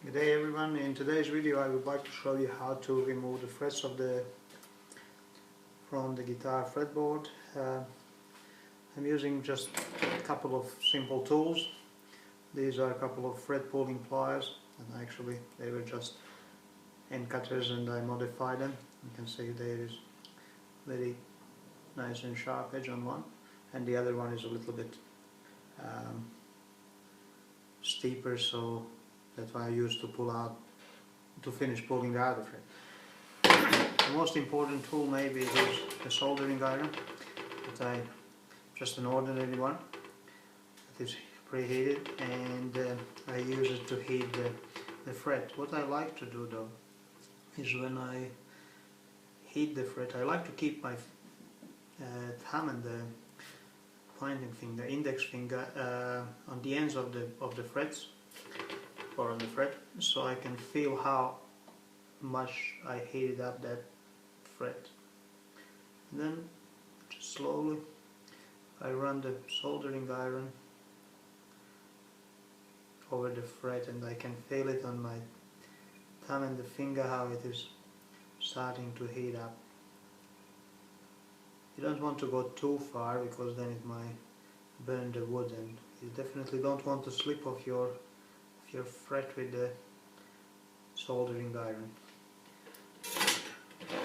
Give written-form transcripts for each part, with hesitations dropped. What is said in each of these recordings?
Good day everyone. In today's video I would like to show you how to remove the frets from the guitar fretboard. I'm using just a couple of simple tools. These are a couple of fret pulling pliers, and actually they were just end cutters and I modified them. You can see there is very nice and sharp edge on one, and the other one is a little bit steeper, so that's why I used to finish pulling out the fret. The most important tool maybe is the soldering iron, just an ordinary one that is preheated, and I use it to heat the fret. What I like to do though is when I heat the fret, I like to keep my thumb and the pointing finger, index finger on the ends of the frets, or on the fret, so I can feel how much I heated up that fret. And then just slowly I run the soldering iron over the fret, and I can feel it on my thumb and the finger how it is starting to heat up. You don't want to go too far because then it might burn the wood, and you definitely don't want to slip off your fret with the soldering iron.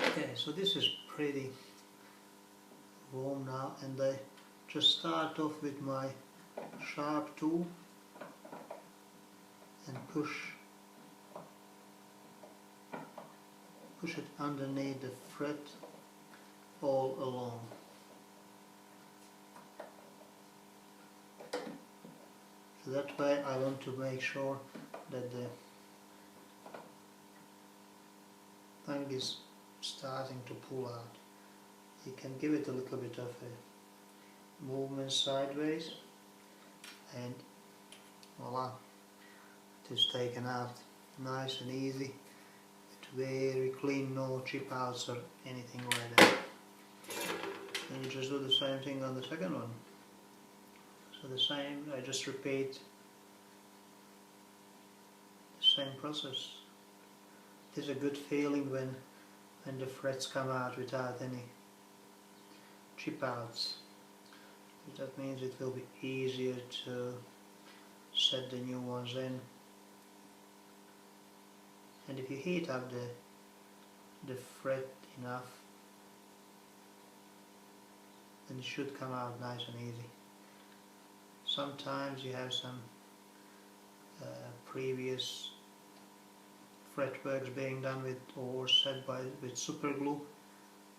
Okay, so this is pretty warm now, and I just start off with my sharp tool and push it underneath the fret all along. So that way I want to make sure that the thing is starting to pull out. You can give it a little bit of a movement sideways, and voila, it is taken out nice and easy. It's very clean, no chip outs or anything like that. And you just do the same thing on the second one. So the same, I just repeat the same process. It is a good feeling when the frets come out without any chip outs. That means it will be easier to set the new ones in. And if you heat up the fret enough, then it should come out nice and easy. Sometimes you have some previous fretworks being done with or set with super glue,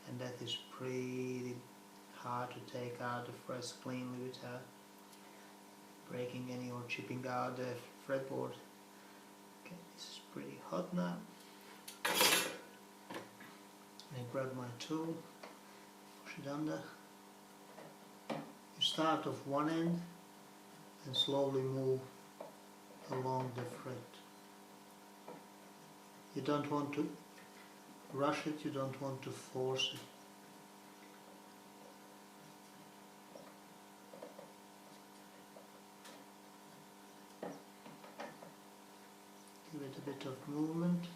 and that is pretty hard to take out the frets cleanly without breaking any or chipping out the fretboard. Okay, this is pretty hot now. I grab my tool, push it under. You start off one end and slowly move along the fret. You don't want to rush it, you don't want to force it. Give it a bit of movement.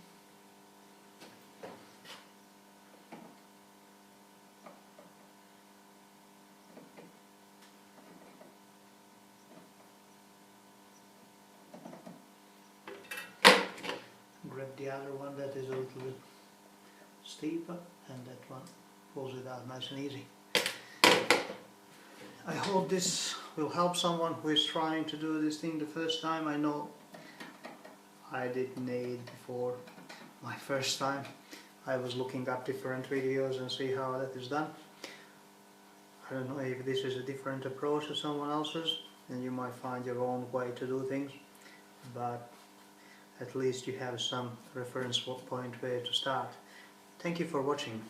Grab the other one that is a little bit steeper, and that one pulls it out nice and easy. I hope this will help someone who is trying to do this thing the first time. I know I didn't need before my first time. I was looking up different videos and see how that is done. I don't know if this is a different approach to someone else's, and you might find your own way to do things, but at least you have some reference point where to start. Thank you for watching.